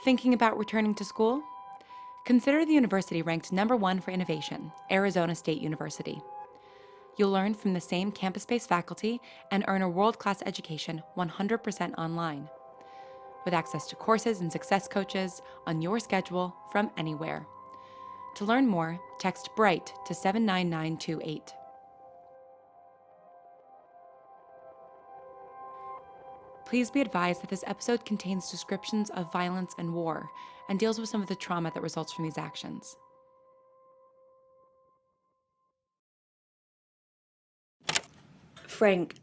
Thinking about returning to school? Consider the university ranked #1 for innovation, Arizona State University. You'll learn from the same campus-based faculty and earn a world-class education 100% online, with access to courses and success coaches on your schedule from anywhere. To learn more, text BRIGHT to 79928. Please be advised that this episode contains descriptions of violence and war and deals with some of the trauma that results from these actions. Frank,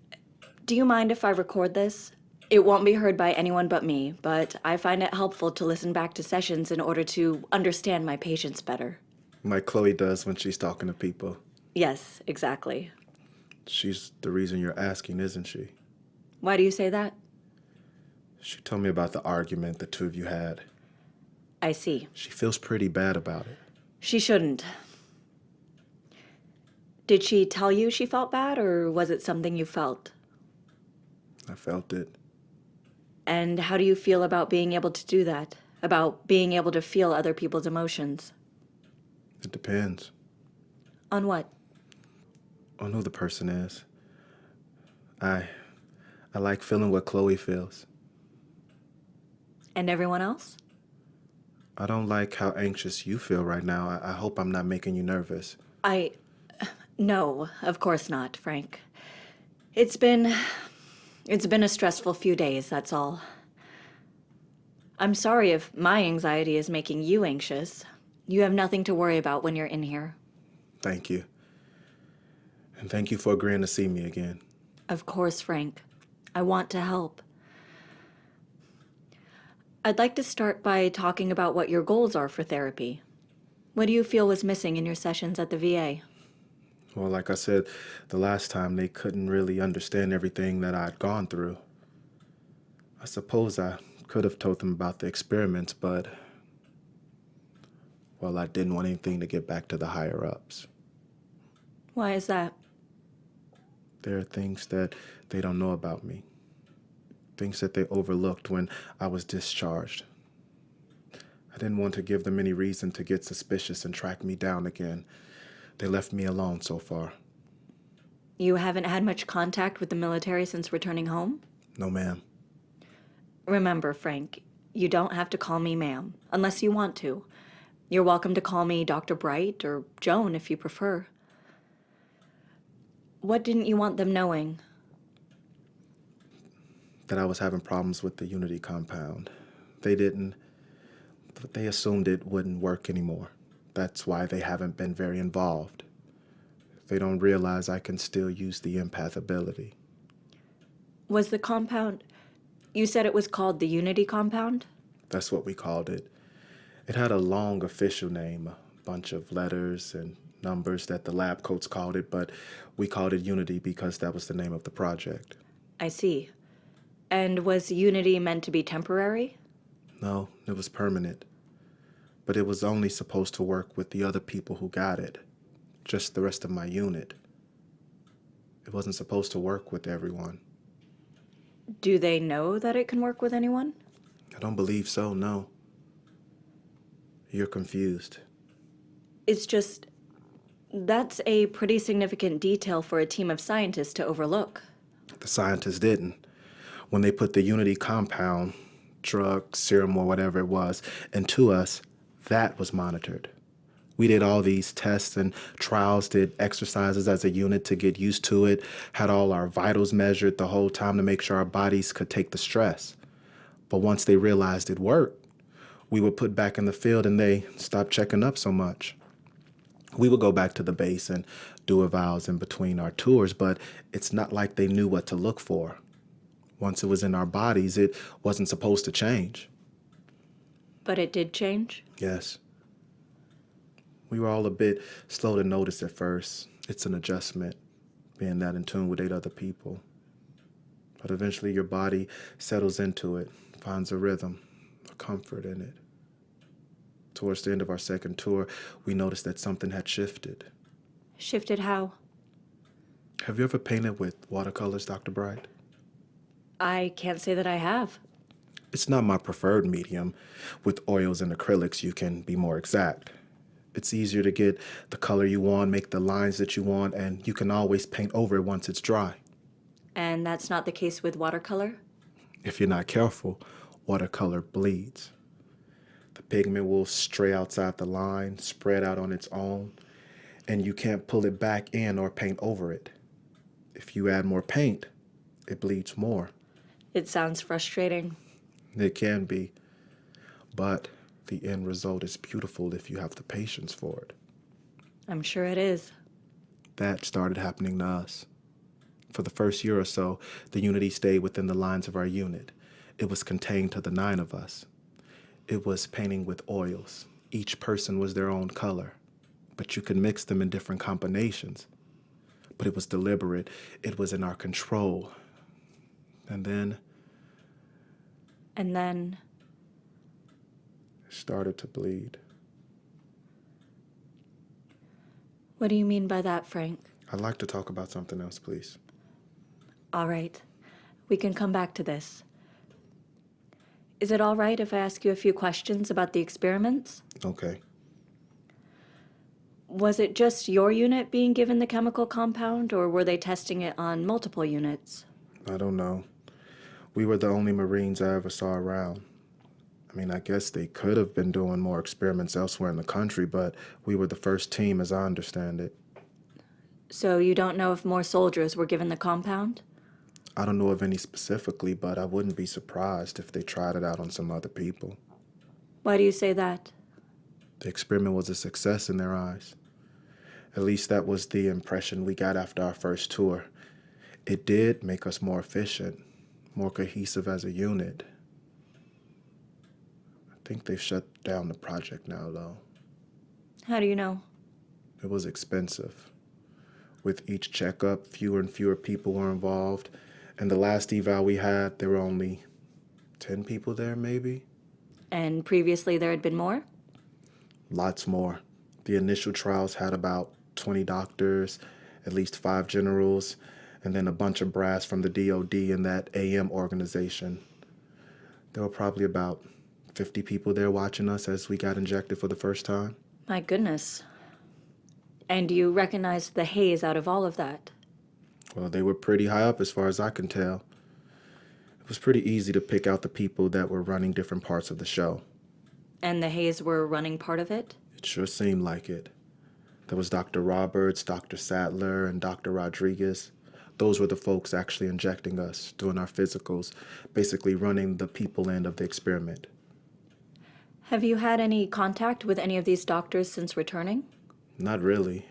do you mind if I record this? It won't be heard by anyone but me, but I find it helpful to listen back to sessions in order to understand my patients better. Like Chloe does when she's talking to people. Yes, exactly. She's the reason you're asking, isn't she? Why do you say that? She told me about the argument the two of you had. I see. She feels pretty bad about it. She shouldn't. Did she tell you she felt bad, or was it something you felt? I felt it. And how do you feel about being able to do that? About being able to feel other people's emotions? It depends On what? on who the person is. I like feeling what Chloe feels. And everyone else? I don't like how anxious you feel right now. I hope I'm not making you nervous. No, of course not, Frank. It's been a stressful few days, that's all. I'm sorry if my anxiety is making you anxious. You have nothing to worry about when you're in here. Thank you. And thank you for agreeing to see me again. Of course, Frank. I want to help. I'd like to start by talking about what your goals are for therapy. What do you feel was missing in your sessions at the VA? Well, like I said, the last time they couldn't really understand everything that I'd gone through. I suppose I could have told them about the experiments, but, well, I didn't want anything to get back to the higher-ups. Why is that? There are things that they don't know about me. Things that they overlooked when I was discharged. I didn't want to give them any reason to get suspicious and track me down again. They left me alone so far. You haven't had much contact with the military since returning home? No, ma'am. Remember, Frank, you don't have to call me ma'am, unless you want to. You're welcome to call me Dr. Bright or Joan if you prefer. What didn't you want them knowing? That I was having problems with the Unity compound. They didn't, but they assumed it wouldn't work anymore. That's why they haven't been very involved. They don't realize I can still use the empath ability. Was the compound... You said it was called the Unity compound? That's what we called it. It had a long official name, a bunch of letters and numbers that the lab coats called it, but we called it Unity because that was the name of the project. I see. And was Unity meant to be temporary? No, it was permanent. But it was only supposed to work with the other people who got it, just the rest of my unit. It wasn't supposed to work with everyone. Do they know that it can work with anyone? I don't believe so, no. You're confused. It's just... That's a pretty significant detail for a team of scientists to overlook. The scientists didn't. When they put the Unity compound, drug, serum, or whatever it was, into us, that was monitored. We did all these tests and trials, did exercises as a unit to get used to it, had all our vitals measured the whole time to make sure our bodies could take the stress. But once they realized it worked, we were put back in the field and they stopped checking up so much. We would go back to the base and do evals in between our tours, but it's not like they knew what to look for. Once it was in our bodies, it wasn't supposed to change. But it did change? Yes. We were all a bit slow to notice at first. It's an adjustment, being that in tune with 8 other people. But eventually your body settles into it, finds a rhythm, a comfort in it. Towards the end of our second tour, we noticed that something had shifted. Shifted how? Have you ever painted with watercolors, Dr. Bright? I can't say that I have. It's not my preferred medium. With oils and acrylics, you can be more exact. It's easier to get the color you want, make the lines that you want, and you can always paint over it once it's dry. And that's not the case with watercolor? If you're not careful, watercolor bleeds. The pigment will stray outside the line, spread out on its own, and you can't pull it back in or paint over it. If you add more paint, it bleeds more. It sounds frustrating. It can be, but the end result is beautiful if you have the patience for it. I'm sure it is. That started happening to us. For the first year or so, the unity stayed within the lines of our unit. It was contained to the 9 of us. It was painting with oils. Each person was their own color, but you could mix them in different combinations. But it was deliberate. It was in our control. And then And then, it started to bleed. what do you mean by that, Frank? I'd like to talk about something else, please. All right, we can come back to this. Is it all right if I ask you a few questions about the experiments? Okay. Was it just your unit being given the chemical compound, or were they testing it on multiple units? I don't know. We were the only Marines I ever saw around. I mean, I guess they could have been doing more experiments elsewhere in the country, but we were the first team as I understand it. So you don't know if more soldiers were given the compound? I don't know of any specifically, but I wouldn't be surprised if they tried it out on some other people. Why do you say that? The experiment was a success in their eyes. At least that was the impression we got after our first tour. It did make us more efficient, more cohesive as a unit. I think they've shut down the project now, though. How do you know? It was expensive. With each checkup, fewer and fewer people were involved. And the last eval we had, there were only 10 people there, maybe? And previously there had been more? Lots more. The initial trials had about 20 doctors, at least 5 generals, and then a bunch of brass from the DOD and that AM organization. There were probably about 50 people there watching us as we got injected for the first time. My goodness. And you recognized the haze out of all of that? Well, they were pretty high up as far as I can tell. It was pretty easy to pick out the people that were running different parts of the show. And the haze were running part of it? It sure seemed like it. There was Dr. Roberts, Dr. Sadler, and Dr. Rodriguez. Those were the folks actually injecting us, doing our physicals, basically running the people end of the experiment. Have you had any contact with any of these doctors since returning? Not really.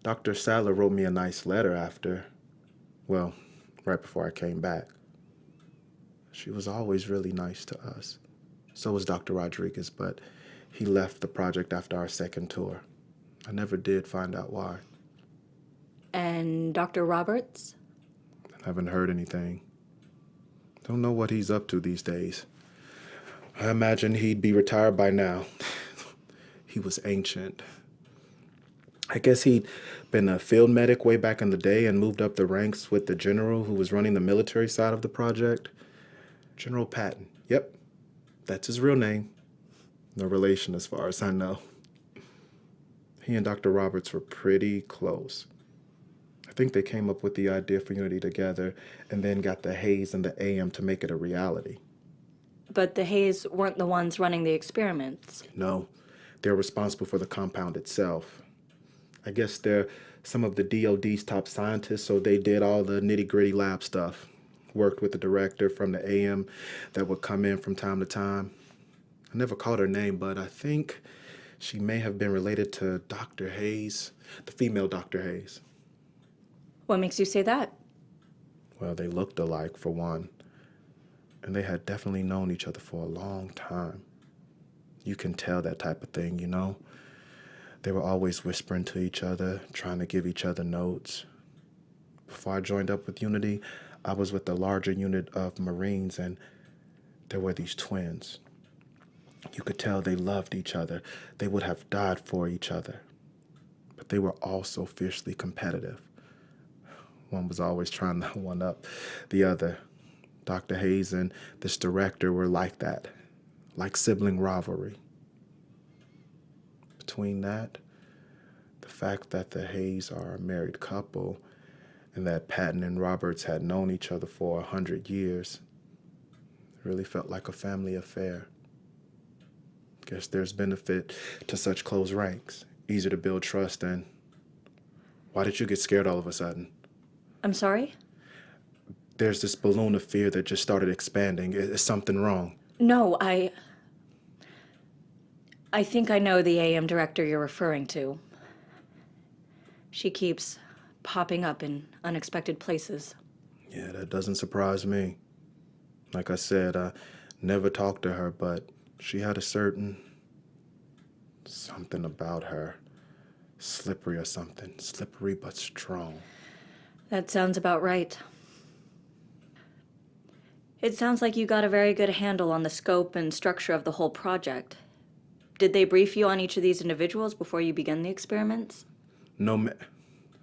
Dr. Sadler wrote me a nice letter after, well, right before I came back. She was always really nice to us. So was Dr. Rodriguez, but he left the project after our second tour. I never did find out why. And Dr. Roberts? Haven't heard anything. Don't know what he's up to these days. I imagine he'd be retired by now. He was ancient. I guess he'd been a field medic way back in the day and moved up the ranks with the general who was running the military side of the project. General Patton. Yep, that's his real name. No relation as far as I know. He and Dr. Roberts were pretty close. I think they came up with the idea for Unity together and then got the Haze and the AM to make it a reality. But the haze weren't the ones running the experiments. No, they're responsible for the compound itself. I guess they're some of the DOD's top scientists, so they did all the nitty-gritty lab stuff. Worked with the director from the AM that would come in from time to time. I never caught her name, but I think she may have been related to Dr. Hayes, the female Dr. Hayes. What makes you say that? Well, they looked alike, for one. And they had definitely known each other for a long time. You can tell that type of thing, you know? They were always whispering to each other, trying to give each other notes. Before I joined up with Unity, I was with the larger unit of Marines, and there were these twins. You could tell they loved each other. They would have died for each other. But they were also fiercely competitive. One was always trying to one-up the other. Dr. Hayes and this director were like that, like sibling rivalry. Between that, the fact that the Hayes are a married couple, and that Patton and Roberts had known each other for 100 years, it really felt like a family affair. Guess there's benefit to such close ranks, easier to build trust, and why did you get scared all of a sudden? I'm sorry? There's this balloon of fear that just started expanding. Is something wrong? No, I think I know the AM director you're referring to. She keeps popping up in unexpected places. Yeah, that doesn't surprise me. Like I said, I never talked to her, but she had a certain something about her. Slippery or something. Slippery but strong. That sounds about right. It sounds like you got a very good handle on the scope and structure of the whole project. Did they brief you on each of these individuals before you began the experiments?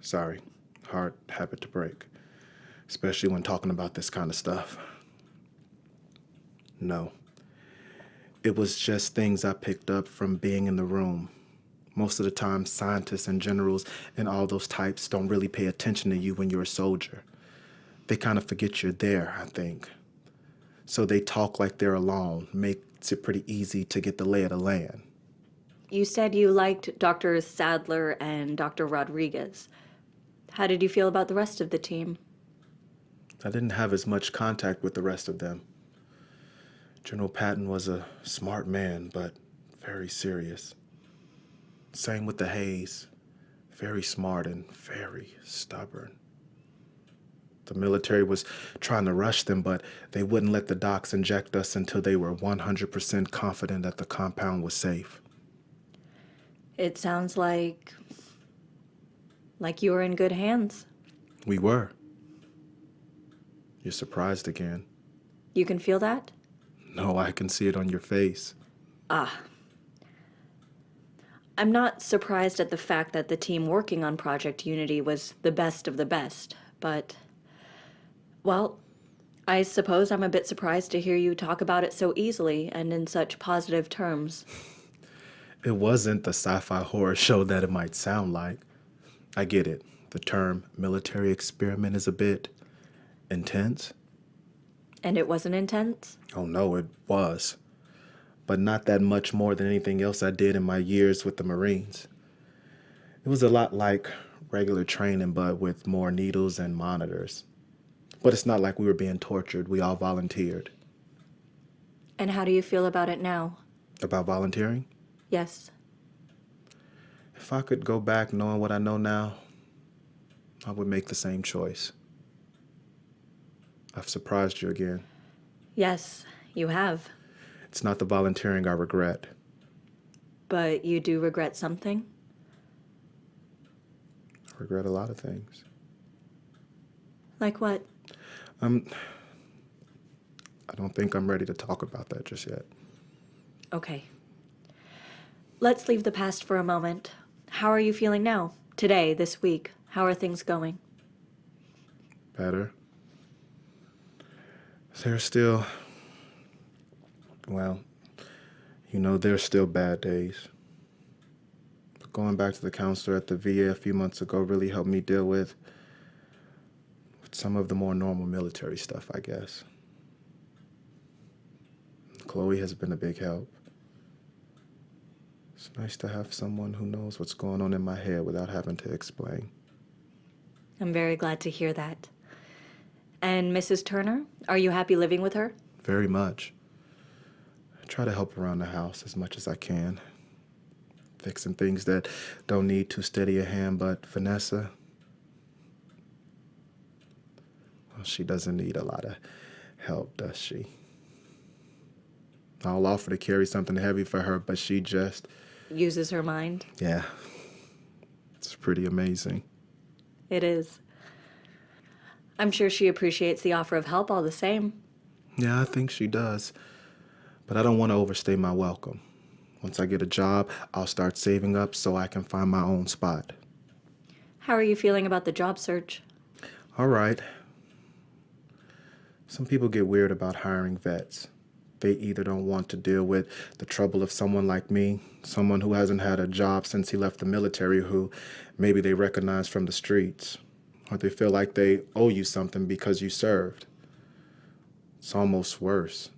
Sorry. Hard habit to break. Especially when talking about this kind of stuff. No. It was just things I picked up from being in the room. Most of the time, scientists and generals and all those types don't really pay attention to you when you're a soldier. They kind of forget you're there, I think. So they talk like they're alone, makes it pretty easy to get the lay of the land. You said you liked Dr. Sadler and Dr. Rodriguez. How did you feel about the rest of the team? I didn't have as much contact with the rest of them. General Patton was a smart man, but very serious. Same with the Hayes. Very smart and very stubborn. The military was trying to rush them, but they wouldn't let the docs inject us until they were 100% confident that the compound was safe. It sounds like you were in good hands. We were. You're surprised again. You can feel that? No, I can see it on your face. I'm not surprised at the fact that the team working on Project Unity was the best of the best, but, well, I suppose I'm a bit surprised to hear you talk about it so easily and in such positive terms. It wasn't the sci-fi horror show that it might sound like. I get it. The term military experiment is a bit intense. And it wasn't intense? Oh no, it was. But not that much more than anything else I did in my years with the Marines. It was a lot like regular training, but with more needles and monitors. But it's not like we were being tortured. We all volunteered. And how do you feel about it now? About volunteering? Yes. If I could go back knowing what I know now, I would make the same choice. I've surprised you again. Yes, you have. It's not the volunteering I regret. But you do regret something? I regret a lot of things. Like what? I don't think I'm ready to talk about that just yet. Okay. Let's leave the past for a moment. How are you feeling now? Today, this week? How are things going? Better. There's still, there's still bad days. But going back to the counselor at the VA a few months ago really helped me deal with some of the more normal military stuff, I guess. Chloe has been a big help. It's nice to have someone who knows what's going on in my head without having to explain. I'm very glad to hear that. And Mrs. Turner, are you happy living with her? Very much. I try to help around the house as much as I can. Fixing things that don't need too steady a hand, but Vanessa, well, she doesn't need a lot of help, does she? I'll offer to carry something heavy for her, but she just... Uses her mind? Yeah. It's pretty amazing. It is. I'm sure she appreciates the offer of help all the same. Yeah, I think she does. But I don't want to overstay my welcome. Once I get a job, I'll start saving up so I can find my own spot. How are you feeling about the job search? All right. Some people get weird about hiring vets. They either don't want to deal with the trouble of someone like me, someone who hasn't had a job since he left the military, who maybe they recognize from the streets, or they feel like they owe you something because you served. It's almost worse.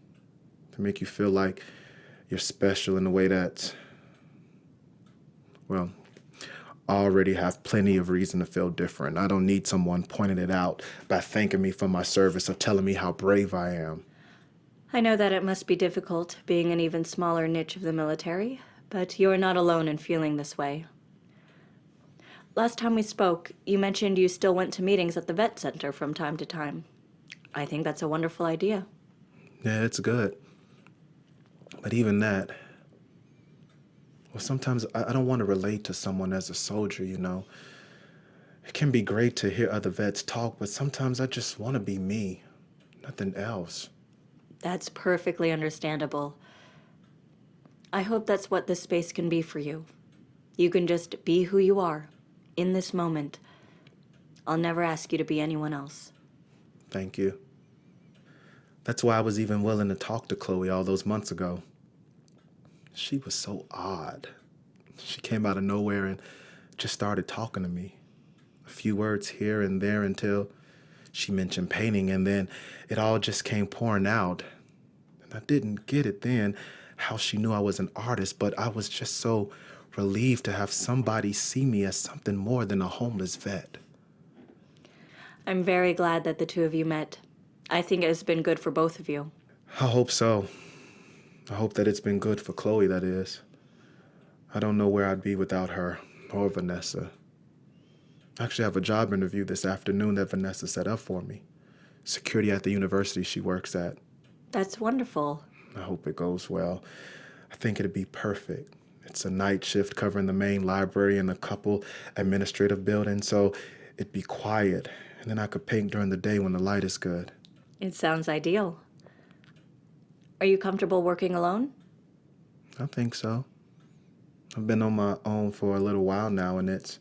They make you feel like you're special in a way that, well, I already have plenty of reason to feel different. I don't need someone pointing it out by thanking me for my service or telling me how brave I am. I know that it must be difficult being an even smaller niche of the military, but you're not alone in feeling this way. Last time we spoke, you mentioned you still went to meetings at the vet center from time to time. I think that's a wonderful idea. Yeah, it's good. But even that, well, sometimes I don't want to relate to someone as a soldier, you know. It can be great to hear other vets talk, but sometimes I just want to be me, nothing else. That's perfectly understandable. I hope that's what this space can be for you. You can just be who you are, in this moment. I'll never ask you to be anyone else. Thank you. That's why I was even willing to talk to Chloe all those months ago. She was so odd. She came out of nowhere and just started talking to me. A few words here and there until she mentioned painting, and then it all just came pouring out. And I didn't get it then, how she knew I was an artist, but I was just so relieved to have somebody see me as something more than a homeless vet. I'm very glad that the two of you met. I think it has been good for both of you. I hope so. I hope that it's been good for Chloe, that is. I don't know where I'd be without her, or Vanessa. I actually have a job interview this afternoon that Vanessa set up for me. Security at the university she works at. That's wonderful. I hope it goes well. I think it'd be perfect. It's a night shift covering the main library and a couple administrative buildings, so it'd be quiet, and then I could paint during the day when the light is good. It sounds ideal. Are you comfortable working alone? I think so. I've been on my own for a little while now, and it's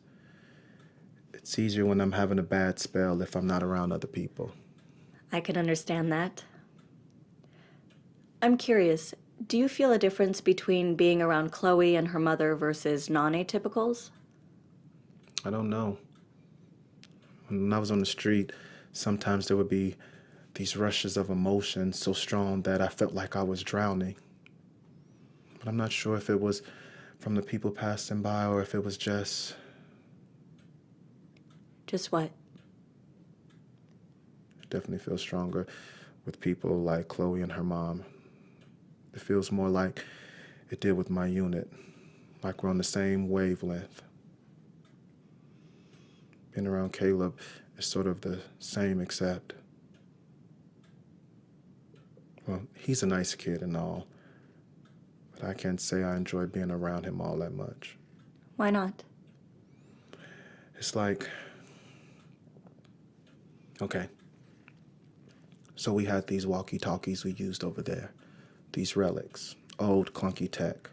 easier when I'm having a bad spell if I'm not around other people. I can understand that. I'm curious, do you feel a difference between being around Chloe and her mother versus non-atypicals? I don't know. When I was on the street, sometimes there would be these rushes of emotion so strong that I felt like I was drowning. But I'm not sure if it was from the people passing by or if it was just... Just what? It definitely feels stronger with people like Chloe and her mom. It feels more like it did with my unit, like we're on the same wavelength. Being around Caleb is sort of the same, except, well, he's a nice kid and all, but I can't say I enjoy being around him all that much. Why not? It's like, okay, so we had these walkie-talkies we used over there, these relics, old clunky tech.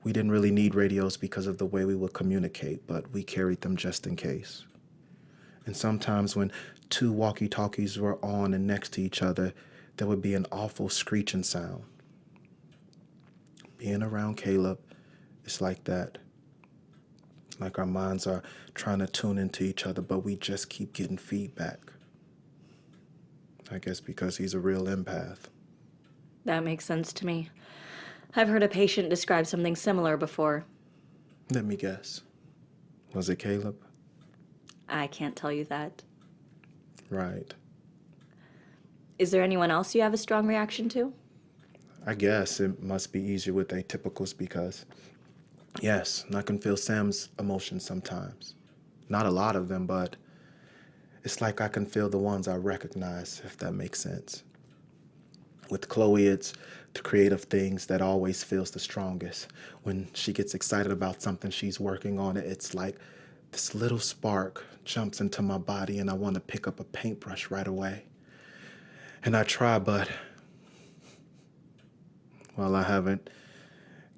We didn't really need radios because of the way we would communicate, but we carried them just in case. And sometimes when two walkie-talkies were on and next to each other, there would be an awful screeching sound. Being around Caleb is like that. Like our minds are trying to tune into each other, but we just keep getting feedback. I guess because he's a real empath. That makes sense to me. I've heard a patient describe something similar before. Let me guess. Was it Caleb? I can't tell you that. Right. Is there anyone else you have a strong reaction to? I guess it must be easier with atypicals because, yes, I can feel Sam's emotions sometimes. Not a lot of them, but it's like I can feel the ones I recognize, if that makes sense. With Chloe, it's the creative things that always feels the strongest. When she gets excited about something she's working on, it's like this little spark jumps into my body and I want to pick up a paintbrush right away. And I try, but, well, I haven't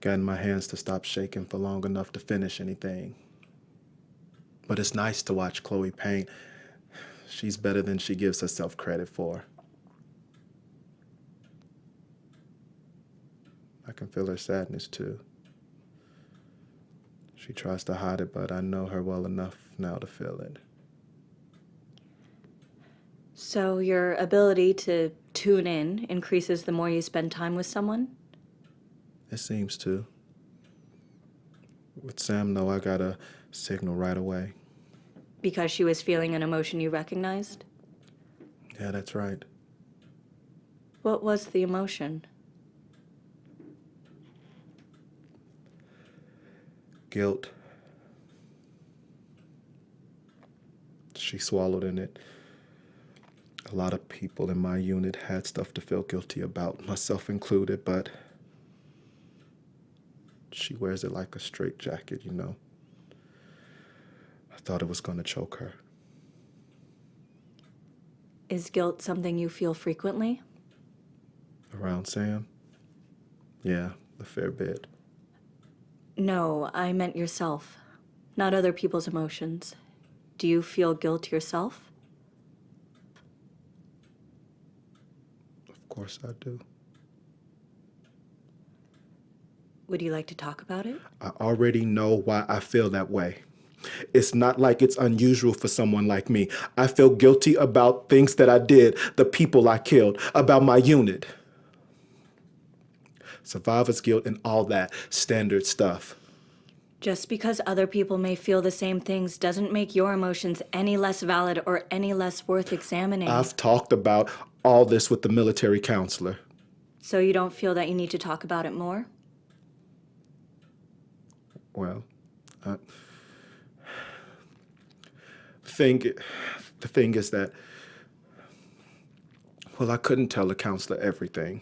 gotten my hands to stop shaking for long enough to finish anything. But it's nice to watch Chloe paint. She's better than she gives herself credit for. I can feel her sadness too. She tries to hide it, but I know her well enough now to feel it. So your ability to tune in increases the more you spend time with someone? It seems to. With Sam, though, I got a signal right away. Because she was feeling an emotion you recognized? Yeah, that's right. What was the emotion? Guilt. She swallowed in it. A lot of people in my unit had stuff to feel guilty about, myself included, but she wears it like a straitjacket, you know. I thought it was going to choke her. Is guilt something you feel frequently? Around Sam? Yeah, a fair bit. No, I meant yourself, not other people's emotions. Do you feel guilt yourself? Of course I do. Would you like to talk about it? I already know why I feel that way. It's not like it's unusual for someone like me. I feel guilty about things that I did, the people I killed, about my unit. Survivor's guilt and all that standard stuff. Just because other people may feel the same things doesn't make your emotions any less valid or any less worth examining. I've talked about all this with the military counselor. So you don't feel that you need to talk about it more? Well, the thing is that, well, I couldn't tell the counselor everything.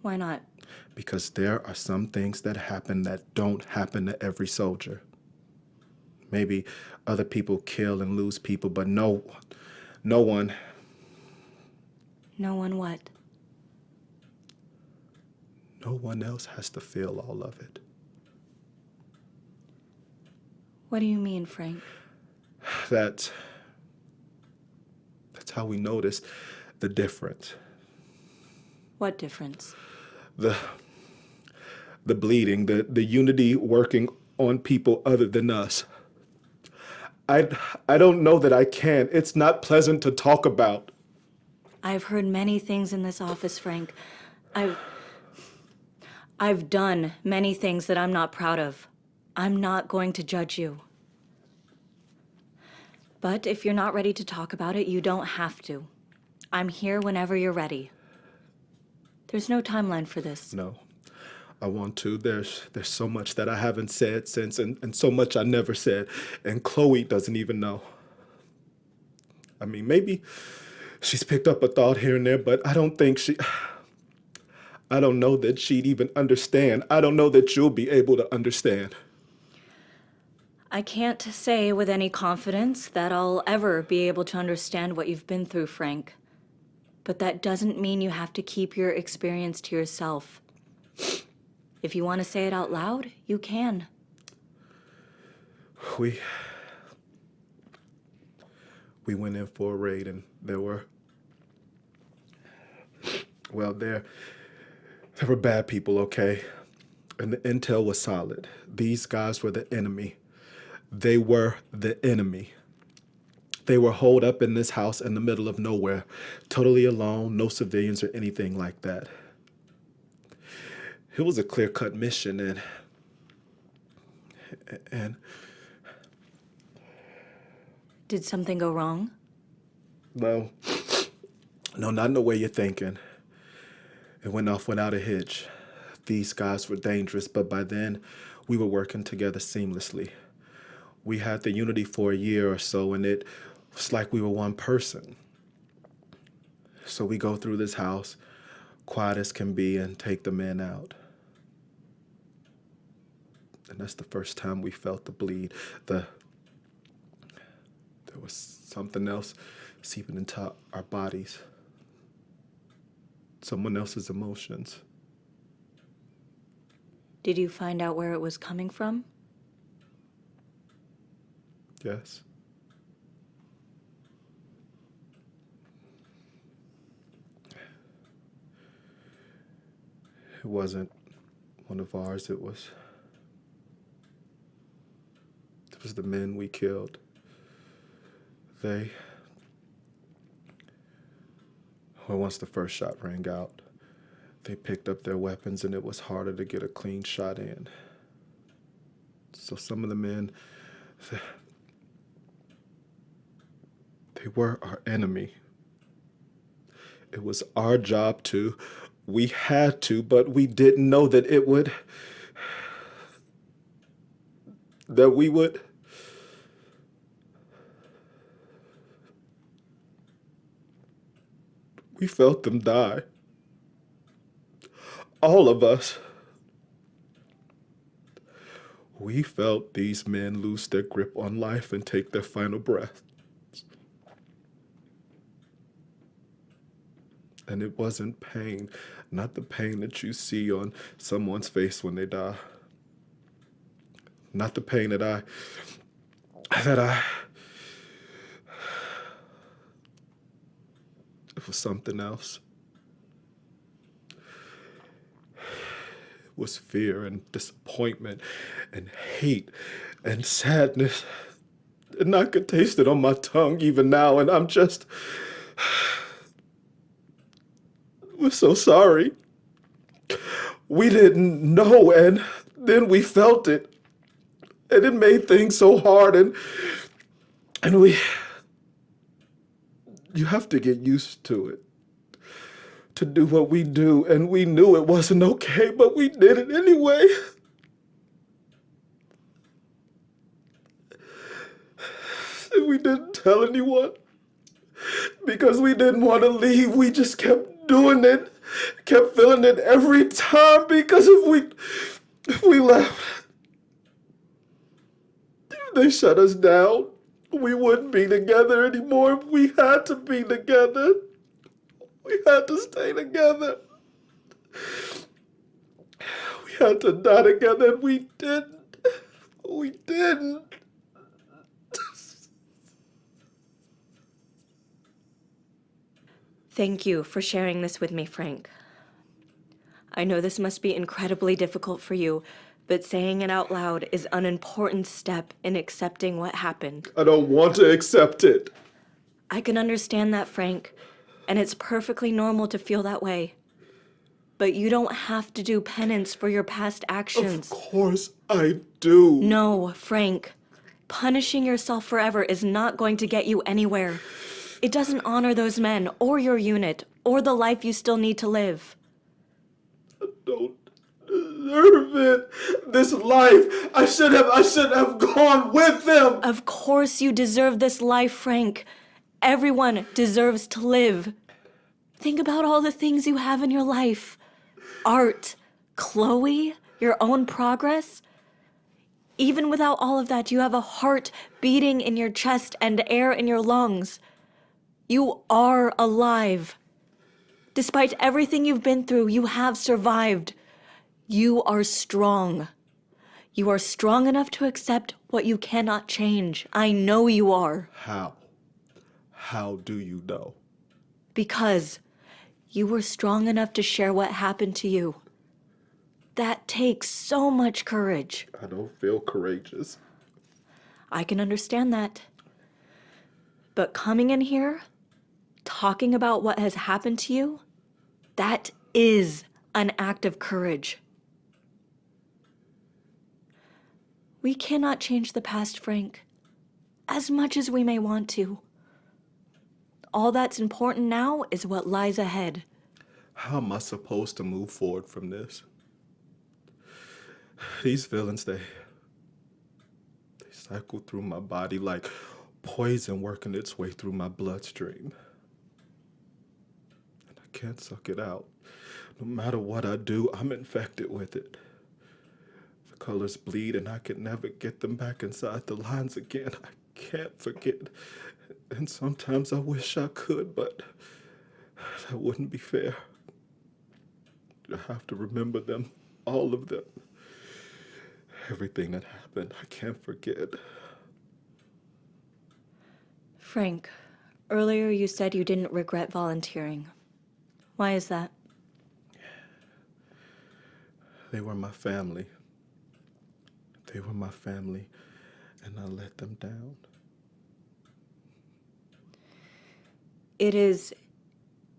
Why not? Because there are some things that happen that don't happen to every soldier. Maybe other people kill and lose people, but no one. No one what? No one else has to feel all of it. What do you mean, Frank? That's how we notice the difference. What difference? The bleeding, the unity working on people other than us. I don't know that I can. It's not pleasant to talk about. I've heard many things in this office, Frank. I've done many things that I'm not proud of. I'm not going to judge you. But if you're not ready to talk about it, you don't have to. I'm here whenever you're ready. There's no timeline for this. No, I want to. There's so much that I haven't said since, and so much I never said. And Chloe doesn't even know. I mean, maybe she's picked up a thought here and there, but I don't know that she'd even understand. I don't know that you'll be able to understand. I can't say with any confidence that I'll ever be able to understand what you've been through, Frank. But that doesn't mean you have to keep your experience to yourself. If you want to say it out loud, you can. We went in for a raid, and there were bad people, okay? And the intel was solid. These guys were the enemy. They were the enemy. They were holed up in this house in the middle of nowhere, totally alone, no civilians or anything like that. It was a clear-cut mission, and Did something go wrong? no, not in the way you're thinking. It went off without a hitch. These guys were dangerous, but by then, we were working together seamlessly. We had the unity for a year or so, and it was like we were one person. So we go through this house, quiet as can be, and take the men out. And that's the first time we felt the bleed. There was something else seeping into our bodies. Someone else's emotions. Did you find out where it was coming from? Yes. It wasn't one of ours. It was the men we killed. Well, once the first shot rang out, they picked up their weapons and it was harder to get a clean shot in. So some of the men, they were our enemy. It was our job to. We had to, but we didn't know that we would. We felt them die. All of us. We felt these men lose their grip on life and take their final breath. And it wasn't pain, not the pain that you see on someone's face when they die. Not the pain that I it was something else. It was fear and disappointment and hate and sadness. And I could taste it on my tongue even now, and we're so sorry. We didn't know, and then we felt it. And it made things so hard, and you have to get used to it, to do what we do, and we knew it wasn't okay, but we did it anyway. And we didn't tell anyone because we didn't want to leave. We just kept doing it, kept feeling it every time, because if we left, if they shut us down, we wouldn't be together anymore. We had to be together. We had to stay together. We had to die together, and we didn't. We didn't. Thank you for sharing this with me, Frank. I know this must be incredibly difficult for you, but saying it out loud is an important step in accepting what happened. I don't want to accept it. I can understand that, Frank, and it's perfectly normal to feel that way. But you don't have to do penance for your past actions. Of course I do. No, Frank. Punishing yourself forever is not going to get you anywhere. It doesn't honor those men, or your unit, or the life you still need to live. I don't deserve it. This life, I should have gone with them. Of course you deserve this life, Frank. Everyone deserves to live. Think about all the things you have in your life. Art, Chloe, your own progress. Even without all of that, you have a heart beating in your chest and air in your lungs. You are alive. Despite everything you've been through, you have survived. You are strong. You are strong enough to accept what you cannot change. I know you are. How? How do you know? Because you were strong enough to share what happened to you. That takes so much courage. I don't feel courageous. I can understand that. But coming in here, talking about what has happened to you, that is an act of courage. We cannot change the past, Frank, as much as we may want to. All that's important now is what lies ahead. How am I supposed to move forward from this? These feelings, they cycle through my body like poison working its way through my bloodstream. And I can't suck it out. No matter what I do, I'm infected with it. The colors bleed and I can never get them back inside the lines again. I can't forget. And sometimes I wish I could, but that wouldn't be fair. I have to remember them, all of them. Everything that happened, I can't forget. Frank, earlier you said you didn't regret volunteering. Why is that? They were my family. They were my family, and I let them down. It is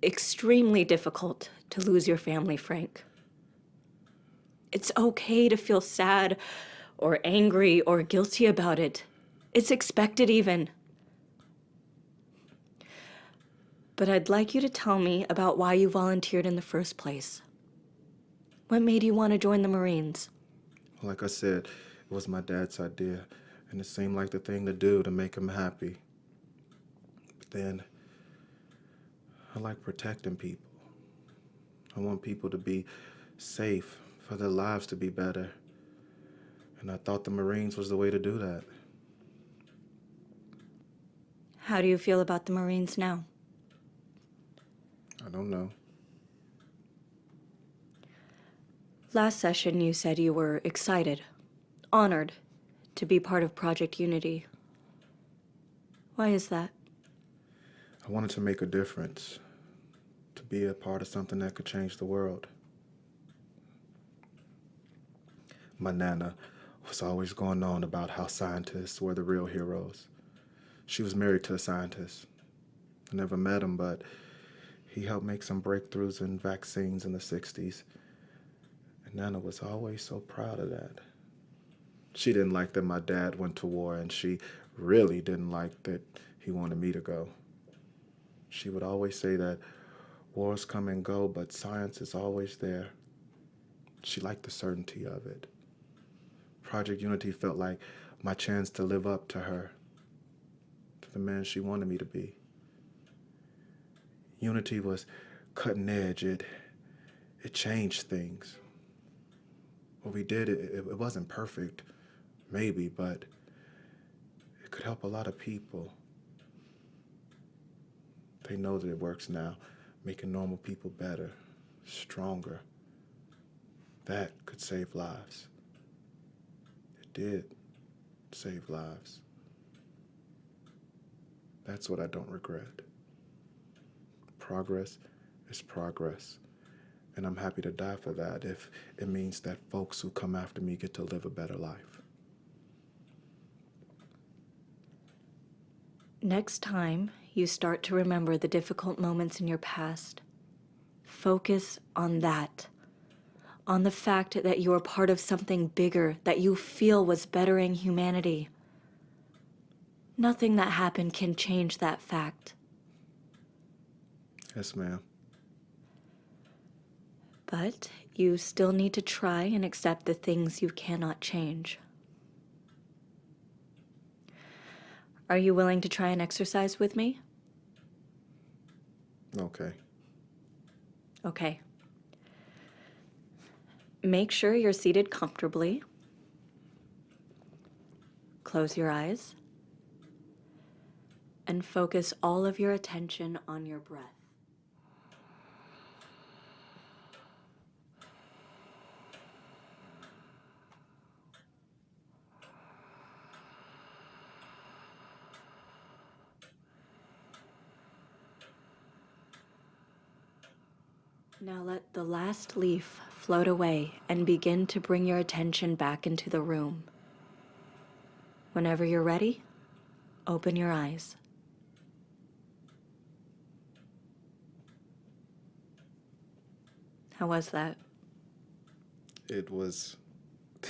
extremely difficult to lose your family, Frank. It's okay to feel sad or angry or guilty about it. It's expected even. But I'd like you to tell me about why you volunteered in the first place. What made you want to join the Marines? Like I said, it was my dad's idea, and it seemed like the thing to do to make him happy. But then, I like protecting people. I want people to be safe, for their lives to be better. And I thought the Marines was the way to do that. How do you feel about the Marines now? I don't know. Last session, you said you were excited, honored to be part of Project Unity. Why is that? I wanted to make a difference, to be a part of something that could change the world. My Nana was always going on about how scientists were the real heroes. She was married to a scientist. I never met him, but he helped make some breakthroughs in vaccines in the 60s. And Nana was always so proud of that. She didn't like that my dad went to war, and she really didn't like that he wanted me to go. She would always say that wars come and go, but science is always there. She liked the certainty of it. Project Unity felt like my chance to live up to her, to the man she wanted me to be. Unity was cutting edge. It changed things. What we did, it wasn't perfect, maybe, but it could help a lot of people. They know that it works now, making normal people better, stronger. That could save lives. It did save lives. That's what I don't regret. Progress is progress. And I'm happy to die for that if it means that folks who come after me get to live a better life. Next time you start to remember the difficult moments in your past, focus on that. On the fact that you are part of something bigger that you feel was bettering humanity. Nothing that happened can change that fact. Yes, ma'am. But you still need to try and accept the things you cannot change. Are you willing to try and exercise with me? Okay. Okay. Make sure you're seated comfortably. Close your eyes. And focus all of your attention on your breath. Now let the last leaf float away and begin to bring your attention back into the room. Whenever you're ready, open your eyes. How was that? It was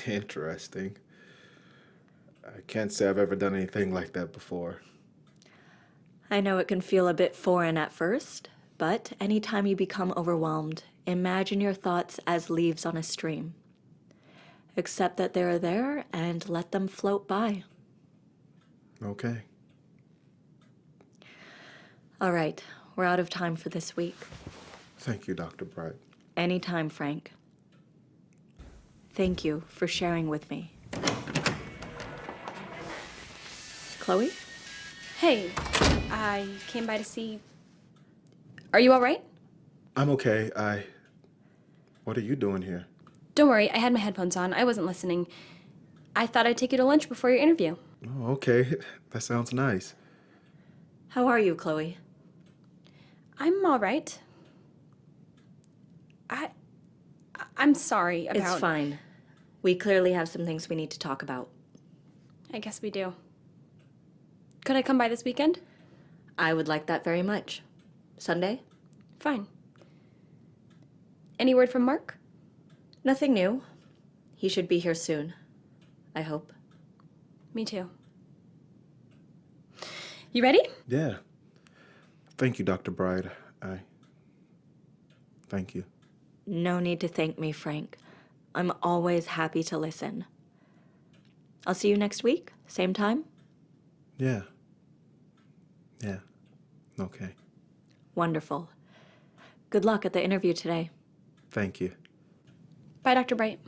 interesting. I can't say I've ever done anything like that before. I know it can feel a bit foreign at first, but anytime you become overwhelmed, imagine your thoughts as leaves on a stream. Accept that they're there and let them float by. Okay. All right, we're out of time for this week. Thank you, Dr. Bright. Anytime, Frank. Thank you for sharing with me. Chloe? Hey, I came by to see. Are you all right? I'm okay. What are you doing here? Don't worry, I had my headphones on. I wasn't listening. I thought I'd take you to lunch before your interview. Oh, okay. That sounds nice. How are you, Chloe? I'm all right. I'm sorry about... It's fine. We clearly have some things we need to talk about. I guess we do. Could I come by this weekend? I would like that very much. Sunday? Fine. Any word from Mark? Nothing new. He should be here soon. I hope. Me too. You ready? Yeah. Thank you, Dr. Bright. Thank you. No need to thank me, Frank. I'm always happy to listen. I'll see you next week, same time? Yeah. Yeah. Okay. Wonderful. Good luck at the interview today. Thank you. Bye, Dr. Bright.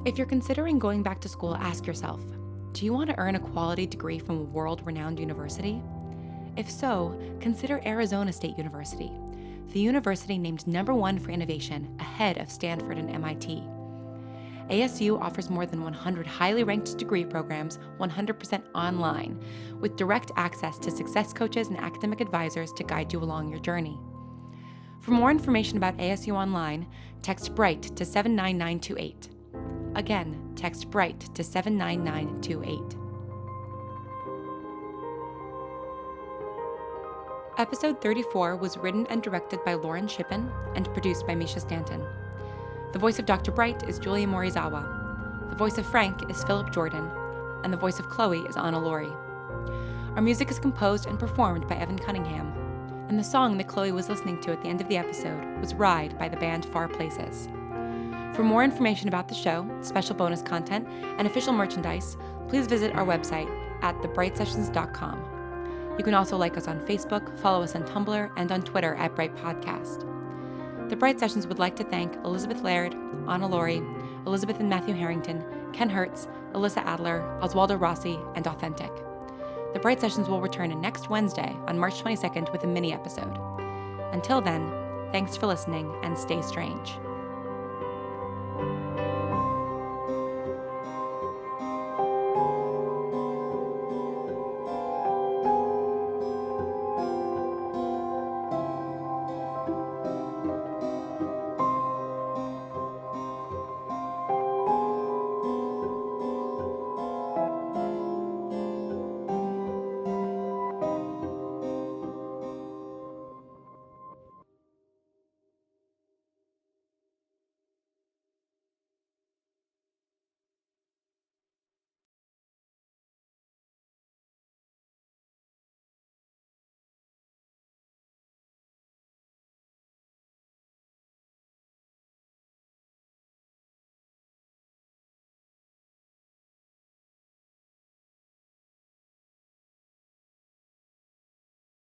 If you're considering going back to school, ask yourself, do you want to earn a quality degree from a world-renowned university? If so, consider Arizona State University, the university named #1 for innovation, ahead of Stanford and MIT. ASU offers more than 100 highly ranked degree programs 100% online, with direct access to success coaches and academic advisors to guide you along your journey. For more information about ASU Online, text BRIGHT to 79928. Again, text BRIGHT to 79928. Episode 34 was written and directed by Lauren Shippen and produced by Misha Stanton. The voice of Dr. Bright is Julia Morizawa. The voice of Frank is Philip Jordan, and the voice of Chloe is Anna Laurie. Our music is composed and performed by Evan Cunningham, and the song that Chloe was listening to at the end of the episode was Ride by the band Far Places. For more information about the show, special bonus content, and official merchandise, please visit our website at thebrightsessions.com. You can also like us on Facebook, follow us on Tumblr, and on Twitter at Bright Podcast. The Bright Sessions would like to thank Elizabeth Laird, Anna Laurie, Elizabeth and Matthew Harrington, Ken Hertz, Alyssa Adler, Oswaldo Rossi, and Authentic. The Bright Sessions will return next Wednesday on March 22nd with a mini episode. Until then, thanks for listening and stay strange.